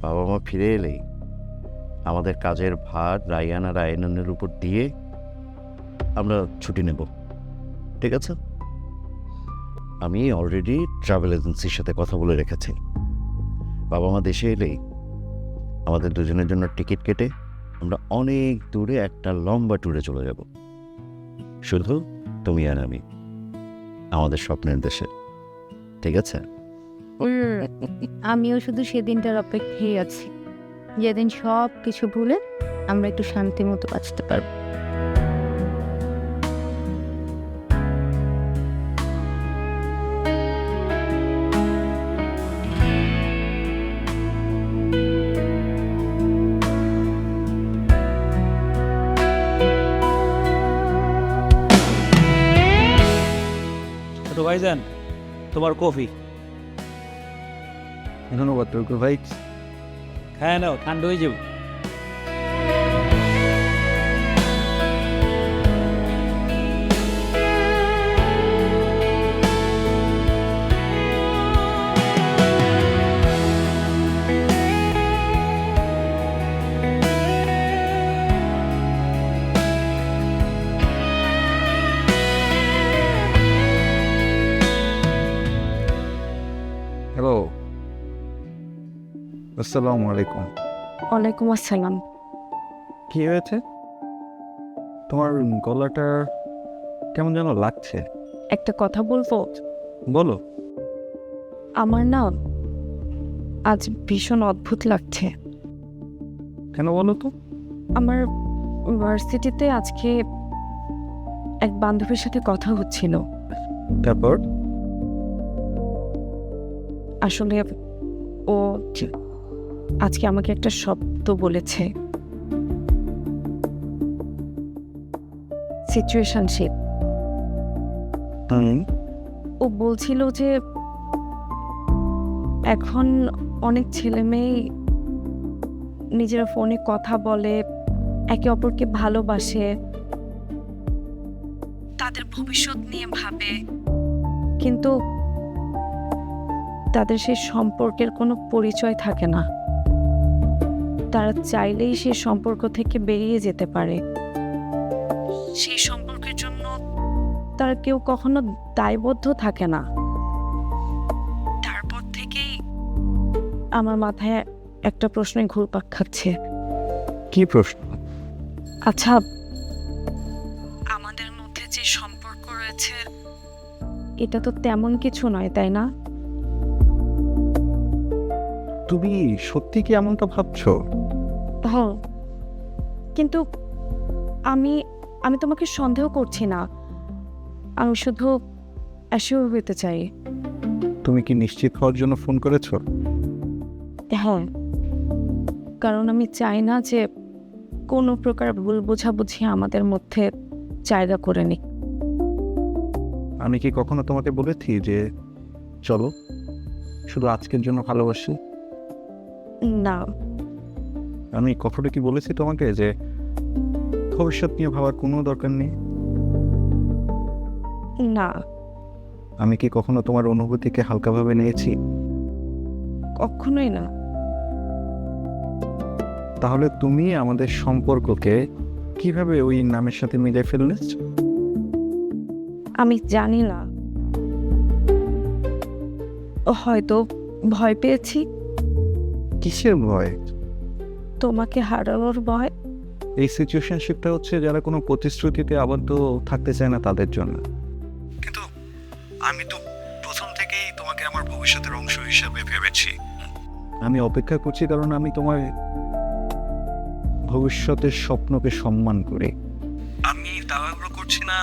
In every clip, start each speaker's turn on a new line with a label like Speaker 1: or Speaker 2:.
Speaker 1: বাবা মা ফিরে এলেই আমাদের কাজের ভার রায়ান আর আয়নানের উপর দিয়ে আমরা ছুটি নেব, ঠিক আছে? আমি অলরেডি ট্রাভেল এজেন্সির সাথে কথা বলে রেখেছি। বাবা মা দেশে এলেই আমাদের দুজনের জন্য টিকিট কেটে আমরা অনেক দূরে একটা লম্বা ট্যুরে চলে যাব, শুধু তুমি আর আমি, আমাদের স্বপ্নের দেশে, ঠিক আছে?
Speaker 2: আমিও শুধু সেদিনটার অপেক্ষায় আছি, যেদিন সব কিছু ভুলে আমরা একটু শান্তি মতো বাঁচতে পারবো।
Speaker 3: ছোট ভাইজান, তোমার কফি।
Speaker 4: ধন্যবাদ টুকু ভাই।
Speaker 3: খায় নাও, ঠান্ডা হয়ে যাবে।
Speaker 4: হ্যালো, আসসালামু আলাইকুম।
Speaker 2: ওয়ালাইকুম আসসালাম।
Speaker 4: কি হয়েছে? তোমার গলাটা কেমন যেন লাগছে।
Speaker 2: একটা কথা বলবো?
Speaker 4: বলো।
Speaker 2: আমার না আজ ভীষণ অদ্ভুত লাগছে।
Speaker 4: কেন বলো তো?
Speaker 2: আমার ভার্সিটিতে আজকে এক বান্ধবীর সাথে কথা হচ্ছিল।
Speaker 4: তারপর?
Speaker 2: আসলে ও আজকে আমাকে একটা শব্দ বলেছে, সিচুয়েশনশিপ। ও বলছিল যে এখন অনেক ছেলে মেয়ে নিজেরা ফোনে কথা বলে, একে অপরকে ভালোবাসে, তাদের ভবিষ্যৎ নিয়ে ভাবে, কিন্তু তাদের সেই সম্পর্কের কোনো পরিচয় থাকে না। তারা চাইলেই সেই সম্পর্ক থেকে বেরিয়ে যেতে পারে। সেই সম্পর্কের জন্য তারা কেউ কখনো দায়বদ্ধ থাকে না। তারপর থেকেই আমার মাথায় একটা প্রশ্নই ঘুরপাক খাচ্ছে।
Speaker 4: কি প্রশ্ন?
Speaker 2: আচ্ছা, আমাদের মধ্যে যে সম্পর্ক রয়েছে এটা তো তেমন কিছু নয়, তাই না?
Speaker 4: তুমি সত্যি কি এমনটা ভাবছো?
Speaker 2: হ্যাঁ, কিন্তু আমি আমি তোমাকে সন্দেহ করছি না, আমি শুধু অ্যাসিওর হতে চাই।
Speaker 4: তুমি কি নিশ্চিত হওয়ার জন্য ফোন করেছো?
Speaker 2: হ্যাঁ, কারণ আমি চাই না যে কোনো প্রকার ভুল বোঝাবুঝি আমাদের মধ্যে জায়গা করে নিক।
Speaker 4: আমি কি কখনো তোমাকে বলেছি যে চলো শুধু আজকের জন্য ভালোবাসি?
Speaker 2: না,
Speaker 4: আমি কখনো কি বলেছি তোমাকে যে ভবিষ্যৎ নিয়ে ভাবার কোনো দরকার নেই?
Speaker 2: না,
Speaker 4: আমি কি কখনো তোমার অনুভূতিকে হালকাভাবে নিয়েছি?
Speaker 2: কখনোই না।
Speaker 4: তাহলে তুমি আমাদের সম্পর্ককে কিভাবে ওই নামের সাথে মিলিয়ে ফেললে?
Speaker 2: আমি জানি না, হয়তো ভয় পেয়েছি।
Speaker 4: কিসের ভয়?
Speaker 2: তোমাকে হারানোর ভয়।
Speaker 4: এই সিচুয়েশনশিপটা হচ্ছে যারা কোনো প্রতিশ্রুতিতে আবদ্ধ থাকতে চায় না তাদের জন্য। কিন্তু আমি তো প্রথম থেকেই তোমাকে আমার ভবিষ্যতের অংশ হিসাবে ভেবেছি। আমি অপেক্ষা করছি কারণ আমি তোমার ভবিষ্যতের স্বপ্নকে সম্মান করি। আমি দাওয়াগুলো করছি না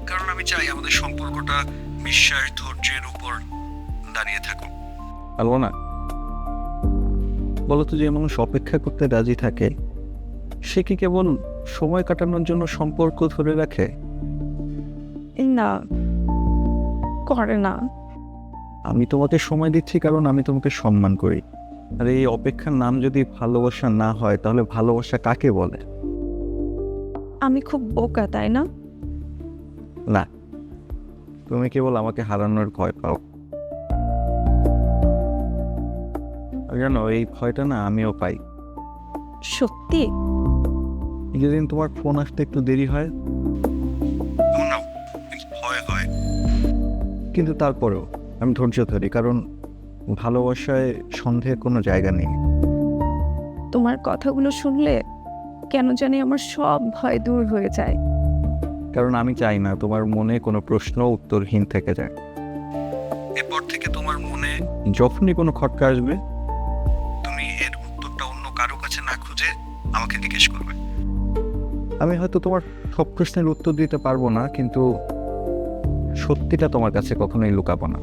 Speaker 4: কারণ আমি চাই আমাদের সম্পর্কটা বিশ্বাস ধৈর্যের উপর দাঁড়িয়ে থাকুক। বলবো না, বলো তো, যে মানুষ অপেক্ষা করতে রাজি থাকে সে কি কেবল সময় কাটানোর জন্য সম্পর্ক ধরে রাখে?
Speaker 2: না, করে না।
Speaker 4: আমি তোমাকে সময় দিচ্ছি কারণ আমি তোমাকে সম্মান করি। আর এই অপেক্ষার নাম যদি ভালোবাসা না হয় তাহলে ভালোবাসা কাকে বলে?
Speaker 2: আমি খুব বোকা, তাই না?
Speaker 4: না, তুমি কেবল আমাকে হারানোর ভয় পাও। আগে জানো এই ভয়টা না আমিও পাই।
Speaker 2: সত্যি?
Speaker 4: যেদিন তোমার ফোন আসতে একটু দেরি হয় ভয় হয়, কিন্তু তারপরেও আমি ধৈর্য ধরি, কারণ ভালোবাসায় সন্দেহের কোনো জায়গা নেই।
Speaker 2: তোমার কথাগুলো শুনলে কেন জানি আমার সব ভয় দূর হয়ে যায়।
Speaker 4: কারণ আমি চাই না তোমার মনে কোনো প্রশ্ন উত্তরহীন থেকে যায়। এরপর থেকে তোমার মনে যখনই কোনো খটকা আসবে, তুমি এর উত্তরটা অন্য কারো কাছে না খুঁজে আমাকে জিজ্ঞেস করবে। আমি হয়তো তোমার সব প্রশ্নের উত্তর দিতে পারবো না, কিন্তু সত্যিটা তোমার কাছে কখনোই লুকাবো না।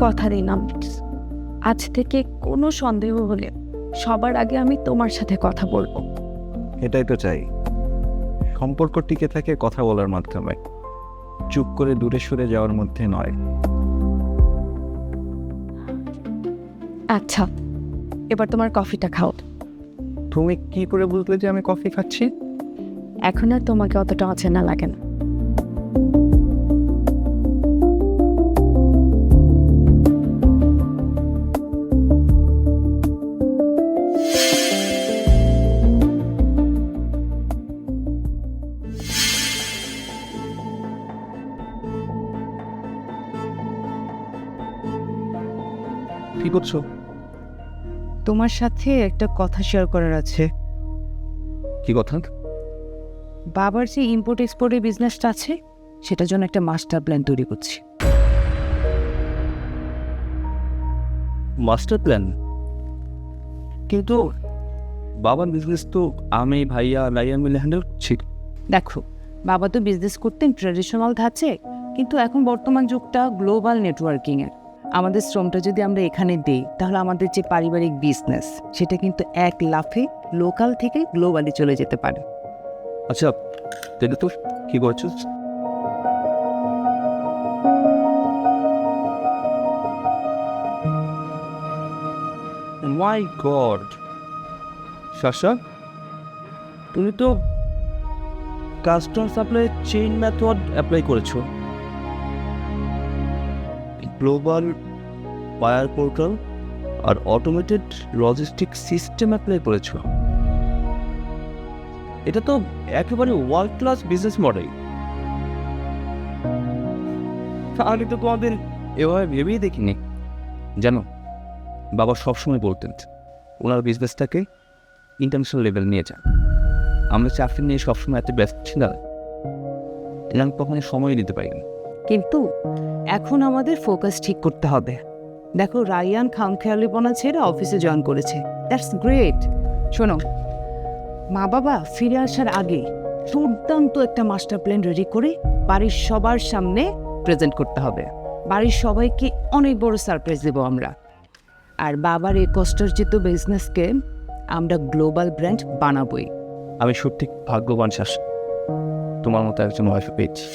Speaker 2: কথা দিলাম, আজ থেকে কোনো সন্দেহ হলে সবার আগে আমি তোমার সাথে কথা বলবো।
Speaker 4: এটাই তো চাই, সম্পর্ক টিকে থাকে কথা বলার মাধ্যমে, চুপ করে দূরে সরে যাওয়ার মধ্যে নয়।
Speaker 2: আচ্ছা, এবার তোমার কফিটা খাও।
Speaker 4: তুমি কি করে বুঝলে যে আমি কফি খাচ্ছি?
Speaker 2: এখন আর তোমাকে অতটা অচেনা লাগে না।
Speaker 4: কি করছো?
Speaker 2: তোমার সাথে একটা কথা শেয়ার করার আছে।
Speaker 4: কি কথা?
Speaker 2: বাবার যে ইম্পোর্ট এক্সপোর্টের বিজনেসটা আছে, সেটার জন্য একটা মাস্টার প্ল্যান তৈরি করছি।
Speaker 3: Master plan? কিন্তু বাবার বিজনেস তো আমি, ভাইয়া, লাইয়া মিলে হ্যান্ডেল করছি।
Speaker 2: দেখো, বাবা তো বিজনেস করতেন ট্র্যাডিশনাল ধাঁচে, কিন্তু এখন বর্তমান যুগটা গ্লোবাল নেটওয়ার্কিংয়ের। আমাদের শ্রমটা যদি আমরা এখানে দিই, তাহলে আমাদের যে পারিবারিক বিজনেস, সেটা কিন্তু এক লাফে লোকাল থেকে গ্লোবালি চলে যেতে পারে।
Speaker 3: আচ্ছা, তাহলে তো কি করছো? মাই গড, শাসা, তুমি তো custom supply chain method apply করেছো, গ্লোবাল বায়ার পোর্টাল আর অটোমেটেড লজিস্টিক সিস্টেম অ্যাপ্লাই করেছো। এটা তো একেবারে ওয়ার্ল্ড ক্লাস বিজনেস মডেল। তাহলে তো তোমাদের এভাবে ভেবেই দেখিনি। জানো, বাবা সবসময় বলতেন ওনার বিজনেসটাকে ইন্টারন্যাশনাল লেভেল নিয়ে যান। আমরা চাকরি নিয়ে সবসময় এত ব্যস্ত ছিলাম, আমি কখনো সময় দিতে পারিনি।
Speaker 2: কিন্তু এখন আমাদের ফোকাস ঠিক করতে হবে। দেখো, রায়ান খামখেয়ালিপনা ছেড়ে অফিসে জয়েন করেছে, দ্যাটস গ্রেট। শোনো, মা বাবা ফিরে আসার আগে দুর্দান্ত একটা মাস্টার প্ল্যান রেডি করে বাড়ির সবার সামনে প্রেজেন্ট করতে হবে। বাড়ির সবাইকে অনেক বড় সারপ্রাইজ দেবো আমরা। আর বাবার এই কষ্টার্জিত বিজনেসকে আমরা গ্লোবাল ব্র্যান্ড বানাবোই।
Speaker 3: আমি সত্যি ভাগ্যবান শাসা, তোমার মতো একজন ওয়াইফ পেয়েছি।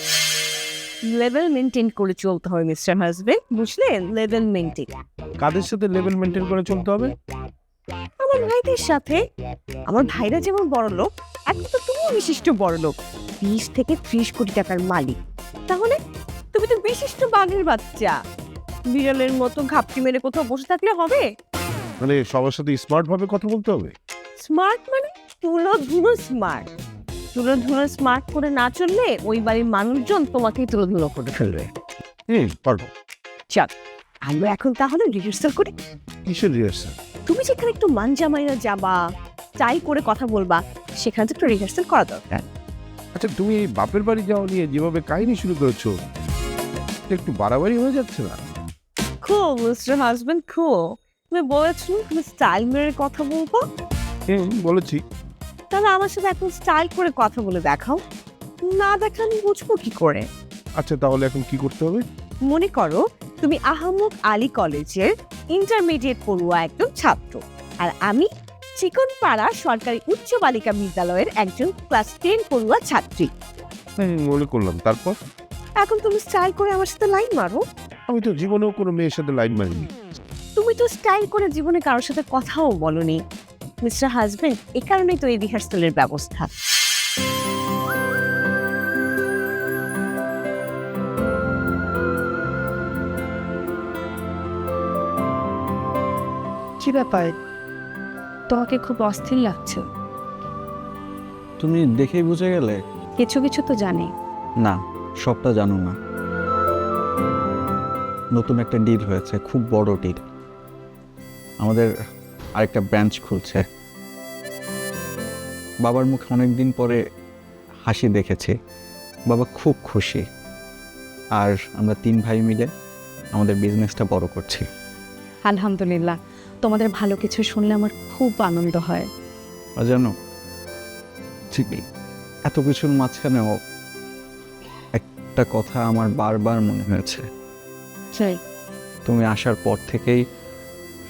Speaker 2: লেভেল মেনটেন করে চলতে হয় মিস্টার হাসবেন্ড, বুঝলেন? Level maintain.
Speaker 5: কাদের সাথে লেভেল মেনটেন করে চলতে হবে?
Speaker 2: আমার ভাইদের সাথে। আমার ভাইরা যেমন বড় লোক, এখন তো তুমিও বিশিষ্ট বড় লোক, 20 থেকে 30 কোটি টাকার মালিক। তাহলে তুমি তো বিশিষ্ট বাঘের বাচ্চা। বিড়ালের মতো ঘাপটি মেরে কোথাও বসে থাকলে হবে?
Speaker 5: মানে সবার সাথে স্মার্ট ভাবে কথা বলতে হবে?
Speaker 2: স্মার্ট মানে তুলো ধুলো স্মার্ট। তুলো ধুলো স্মার্ট করে না চললে ওই বাড়ির মানুষজন তোমাকেই তুলো ধুলো করে ফেলবে।
Speaker 5: পারবো।
Speaker 2: চল, আমরা এখন তাহলে রিহার্সাল করি।
Speaker 5: কিসের রিহার্সাল?
Speaker 2: তুমি যেখানে একটু মানজামাইরা যাবা, চাই করে কথা বলবা, সেখানে তো একটু রিহার্সাল করা দরকার।
Speaker 5: আচ্ছা, তুমি এই বাপের বাড়ি যাওয়া নিয়ে যেভাবে কাহিনী শুরু করেছো, এটা একটু বাড়াবাড়ি হয়ে যাচ্ছে না?
Speaker 2: Cool, Mr. Husband, cool. তুমি বলেছো তুমি স্টাইল মেরে কথা বলবো,
Speaker 5: বলেছি।
Speaker 2: তাহলে আমার সাথে এখন স্টাইল করে কথা বলে দেখাও। না দেখা আমি বুঝবো কি করে?
Speaker 5: আচ্ছা, তাহলে এখন কি করতে হবে?
Speaker 2: মনে করো তুমি আহমদ আলী কলেজের ইন্টারমিডিয়েট পড়ুয়া একজন ছাত্র, আর আমি চিকনপাড়া সরকারি উচ্চ বালিকা বিদ্যালয়ের একজন ক্লাস 10 পড়ুয়া ছাত্রী।
Speaker 5: মনে করলাম, তারপর?
Speaker 2: এখন তুমি স্টাইল করে আমার সাথে লাইন মারো।
Speaker 5: আমি তো জীবনেও কোনো মেয়ের সাথে লাইন মারিনি।
Speaker 2: তুমি তো স্টাইল করে জীবনে কারোর সাথে কথাও বলনি মিস্টার হাজবেন্ড, এই কারণেই তো এই রিহার্সালের ব্যবস্থা। কি ব্যাপার? তোমাকে খুব অস্থির লাগছে।
Speaker 4: তুমি দেখেই বুঝে গেলে?
Speaker 2: কিছু কিছু তো জানি।
Speaker 4: না, সবটা জানো না। নতুন একটা ডিল হয়েছে, খুব বড় ডিল। আমাদের আরেকটা ব্রাঞ্চ খুলছে। বাবার মুখে অনেকদিন পরে হাসি দেখেছি। বাবা খুব খুশি। আর আমরা 3 ভাই মিলে আমাদের বিজনেসটা বড় করছি।
Speaker 2: আলহামদুলিল্লাহ, তোমাদের ভালো কিছু শুনলে আমার খুব আনন্দ হয়।
Speaker 4: আর জানো, ঠিকই এত কিছুর মাঝখানেও একটা কথা আমার বারবার মনে হয়েছে।
Speaker 2: চাই
Speaker 4: তুমি আসার পর থেকেই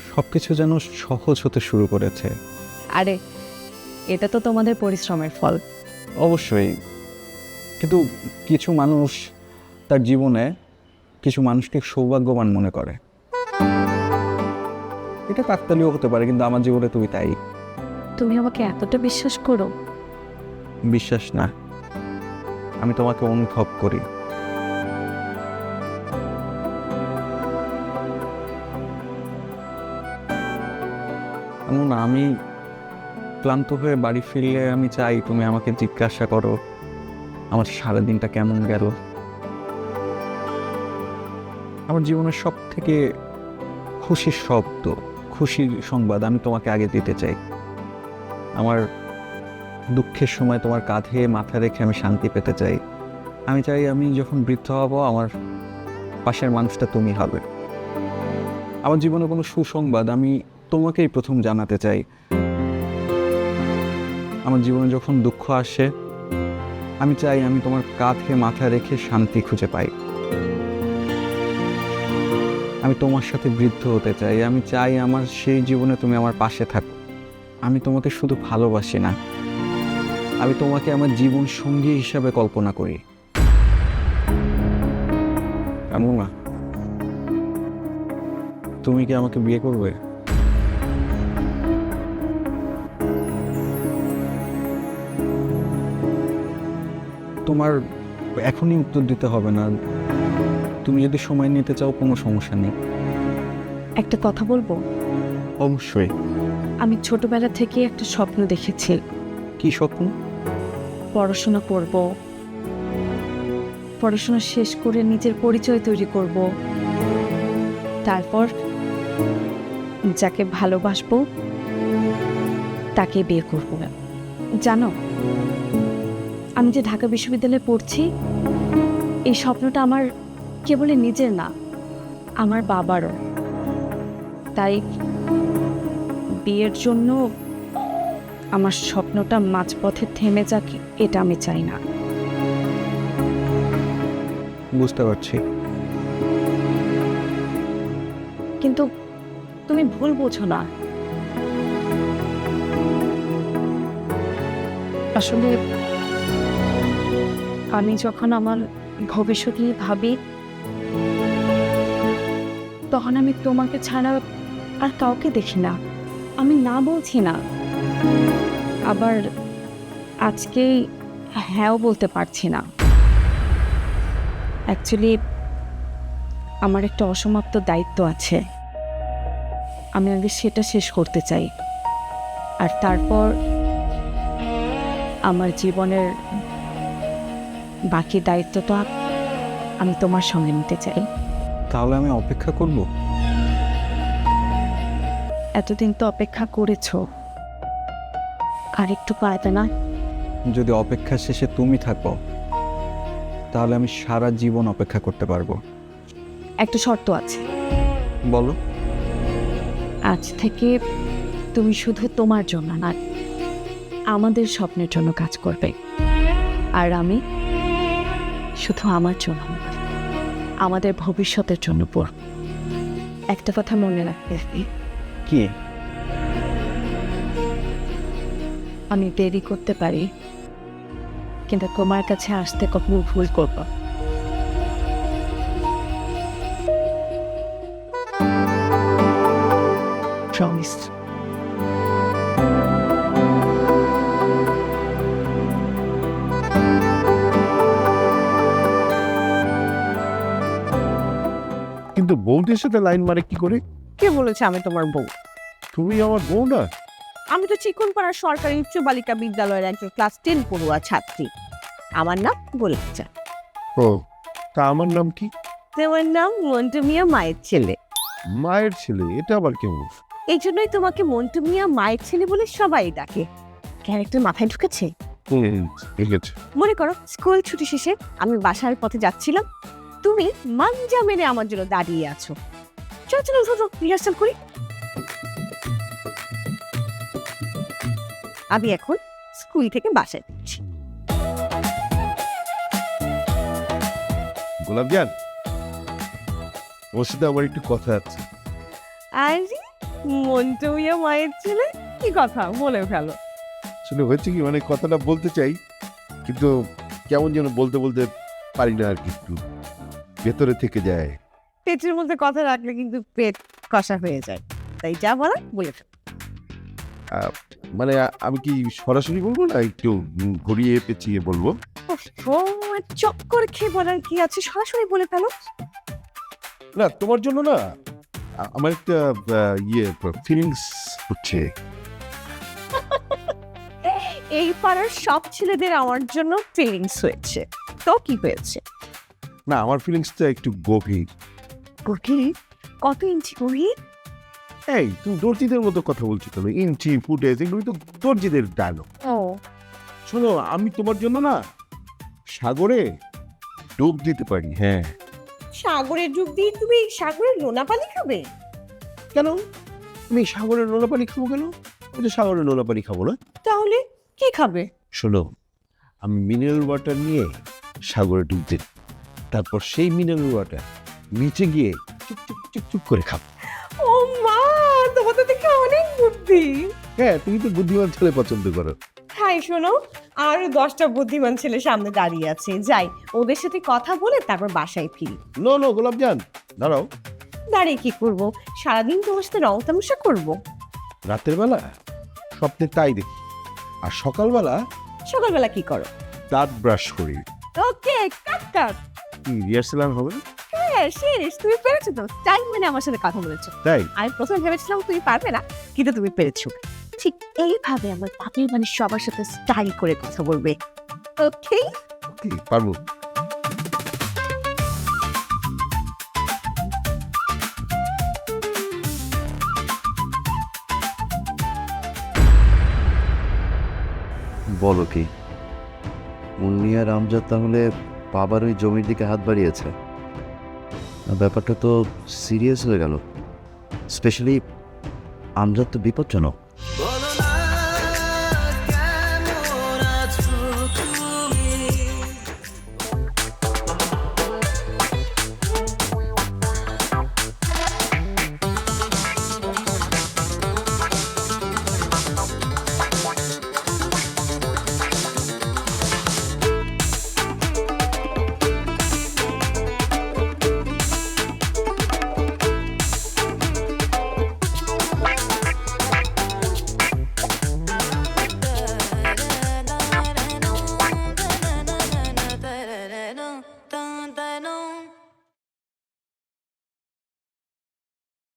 Speaker 4: সব কিছু যেন সহজ হতে শুরু করেছে।
Speaker 2: আরে, এটা তো তোমাদের পরিশ্রমের ফল।
Speaker 4: অবশ্যই, কিন্তু কিছু মানুষ তার জীবনে কিছু মানুষকে সৌভাগ্যবান মনে করে। এটা কাকতালীয় হতে পারে, কিন্তু আমার জীবনে তুমি তাই।
Speaker 2: তুমি আমাকে এতটা বিশ্বাস করো?
Speaker 4: বিশ্বাস না, আমি তোমাকে অনুভব করি। না, আমি ক্লান্ত হয়ে বাড়ি ফিরলে আমি চাই তুমি আমাকে জিজ্ঞাসা করো আমার সারাদিনটা কেমন গেল। আমার জীবনের সব থেকে খুশির শব্দ, খুশির সংবাদ আমি তোমাকে আগে দিতে চাই। আমার দুঃখের সময় তোমার কাঁধে মাথা রেখে আমি শান্তি পেতে চাই। আমি চাই আমি যখন বৃদ্ধ হব আমার পাশের মানুষটা তুমি হবে। আমার জীবনে কোনো সুসংবাদ আমি তোমাকেই প্রথম জানাতে চাই। আমার জীবনে যখন দুঃখ আসে আমি চাই আমি তোমার কাঁধে মাথা রেখে শান্তি খুঁজে পাই। আমি তোমার সাথে বৃদ্ধ হতে চাই। আমি চাই আমার সেই জীবনে তুমি আমার পাশে থাকো। আমি তোমাকে শুধু ভালোবাসি না, আমি তোমাকে আমার জীবন সঙ্গী হিসাবে কল্পনা করি। এমন না, তুমি কি আমাকে বিয়ে করবে? তোমার এখনই উত্তর দিতে হবে না। তুমি যদি সময় নিতে চাও কোনো সমস্যা নেই।
Speaker 2: একটা কথা বলবো?
Speaker 4: অবশ্যই।
Speaker 2: আমি ছোটবেলা থেকে একটা স্বপ্ন দেখেছি।
Speaker 4: কি স্বপ্ন?
Speaker 2: পড়াশোনা করব, পড়াশোনা শেষ করে নিজের পরিচয় তৈরি করব, তারপর যাকে ভালোবাসবো তাকে বিয়ে করব। জানো, আমি যে ঢাকা বিশ্ববিদ্যালয়ে পড়ছি, এই স্বপ্নটা আমার কেবল নিজের না, আমার বাবারও। তাই বিয়ের জন্য আমার স্বপ্নটা মাঝপথে থেমে যাক, এটা আমি চাই না।
Speaker 4: বুঝতে পারছি।
Speaker 2: কিন্তু তুমি ভুল বোঝো না। আসলে আমি যখন আমার ভবিষ্যৎ নিয়ে ভাবি, তখন আমি তোমাকে ছাড়া আর কাউকে দেখি না। আমি না বলছি না, আবার আজকেই হ্যাঁও বলতে পারছি না। অ্যাকচুয়ালি আমার একটা অসমাপ্ত দায়িত্ব আছে, আমি আগে সেটা শেষ করতে চাই। আর তারপর আমার জীবনের বাকি দায়িত্বটা আমি তোমার সঙ্গে নিতে চাই।
Speaker 4: তাহলে আমি অপেক্ষা করব?
Speaker 2: এতদিন তো অপেক্ষা করেছো, আর একটু পারবে না?
Speaker 4: যদি অপেক্ষা শেষে তুমি থাকো তাহলে আমি সারা জীবন অপেক্ষা করতে পারবো।
Speaker 2: একটা শর্ত আছে।
Speaker 4: বলো।
Speaker 2: আজ থেকে তুমি শুধু তোমার জন্য না, আমাদের স্বপ্নের জন্য কাজ করবে। আর আমি শুধু আমার জন্য না, আমাদের ভবিষ্যতের জন্য পড়ব। একটা কথা মনে রাখবে,
Speaker 4: কি?
Speaker 2: আমি দেরি করতে পারি, কিন্তু তোমার কাছে আসতে কখনো ভুল করব না। প্রমিস।
Speaker 5: কিন্তু বৌদির সাথে লাইন মারে কি করে?
Speaker 6: কে বলেছে আমি তোমার বউ?
Speaker 5: তুমি আমার বউ না?
Speaker 6: আমি তো চিকনপাড়া সরকারি উচ্চ বালিকা বিদ্যালয়ের একজন ক্লাস 10 পড়ুয়া ছাত্রী। আমার নাম গোলাপচা।
Speaker 5: ও, তা আমার নাম কি?
Speaker 6: তোমার নাম মন্টু মিয়া মায়ের ছেলে।
Speaker 5: মায়ের ছেলে? এটা আবার কেমন?
Speaker 6: এই জন্যই তোমাকে মন্টু মিয়া মায়ের ছেলে বলে সবাই ডাকে। ক্যারেক্টার মাথায় ঢুকেছে?
Speaker 5: ঠিক আছে।
Speaker 6: মনে করো স্কুল ছুটি শেষে আমি বাসার পথে যাচ্ছিলাম, তুমি মাঞ্জা মেরে আমার জন্য দাঁড়িয়ে আছো। চলো চলো উঠো, রিহার্সাল করি। আমি এখন স্কুল থেকে বাসায় ফিরছি।
Speaker 5: গোলাপজান, ওর সাথে আমার একটু কথা আছে।
Speaker 6: আরে মন্টু মিয়া মায়ের ছেলে, কি কথা বলে ফেলো।
Speaker 5: আসলে হয়েছে কি, মানে কথাটা বলতে চাই কিন্তু কেমন যেন বলতে বলতে পারি না আর কি, একটু ভেতরে থেকে যায়।
Speaker 6: পেটের মধ্যে কথা রাখলে কিন্তু পেট কষা হয়ে যায়, তাই যা বলার বলে ফেলো।
Speaker 5: মানে আমি কি সরাসরি বলবো না একটু ঘুরিয়ে পেঁচিয়ে বলবো?
Speaker 6: চক্কর খেয়ে বলার কি আছে, সরাসরি বলে ফেলো।
Speaker 5: না, তোমার জন্য না আমার একটা ফিলিংস হচ্ছে।
Speaker 6: এই পাড়ার সব ছেলেদের আমার জন্য ফিলিংস হয়েছে, তো কি হয়েছে?
Speaker 5: না, আমার ফিলিংসটা একটু গভীর।
Speaker 6: গভীর? কত ইঞ্চি গভীর?
Speaker 5: এই তুমি দর্জিদের মতো কথা বলছো কেন? ইঞ্চি ফুটেজ এগুলো তো দর্জিদের ডায়লগ।
Speaker 6: ও
Speaker 5: শোনো, আমি তোমার জন্য না সাগরে ডুব দিতে পারি। হ্যাঁ।
Speaker 6: সাগরের ডুব দিয়ে তুমি সাগরের নোনা পানি খাবে?
Speaker 5: কেন? আমি সাগরের নোনা পানি খাবো কেন? আমি তো সাগরের নোনা পানি খাবো না।
Speaker 6: তাহলে কি খাবে?
Speaker 5: শোনো, আমি মিনারেল ওয়াটার নিয়ে সাগরে ডুব দিই, তারপর সেই মিনারেল ওয়াটার নিচে গিয়ে চুপ চুপ চুপ চুপ করে খাবো।
Speaker 6: ও মা, তোমার তো দেখে অনেক বুদ্ধি।
Speaker 5: হ্যাঁ, তুমি তো বুদ্ধিমান ছেলে পছন্দ করো।
Speaker 6: হ্যাঁ শোনো, আরো 10টা বুদ্ধিমান ছেলে সামনে দাঁড়িয়ে আছে, যাই ওদের সাথে কথা বলে তারপর বাসায় ফিরি।
Speaker 5: নো নো গোলাপজান, দাঁড়াও।
Speaker 6: দাঁড়িয়ে কি করবো? সারাদিন তোমার সাথে রং তামাশা করবো।
Speaker 5: রাতের বেলা স্বপ্নে তাই দেখি, আর সকালবেলা
Speaker 6: সকালবেলা কি করো?
Speaker 5: দাঁত ব্রাশ করি।
Speaker 6: ওকে, কাট কাট।
Speaker 5: কি রিহার্সাল আর হবে না?
Speaker 6: হ্যাঁ শেষ, তুমি পেরেছো তো। টাইম মানে আমার সাথে কথা বলেছো।
Speaker 5: তাই?
Speaker 6: আমি প্রথমে ভেবেছিলাম তুমি পারবে না, কিন্তু তুমি পেরেছো। ঠিক এইভাবে আমার বাপের মানে সবার সাথে স্টাইল করে কথা বলবে। ওকে,
Speaker 5: ওকে, পারবো।
Speaker 1: বলো কি, মুন্নি আর আমজাদ তাহলে বাবার ওই জমির দিকে হাত বাড়িয়েছে? ব্যাপারটা তো সিরিয়াস হয়ে গেল। স্পেশালি আমজাদ তো বিপজ্জনক।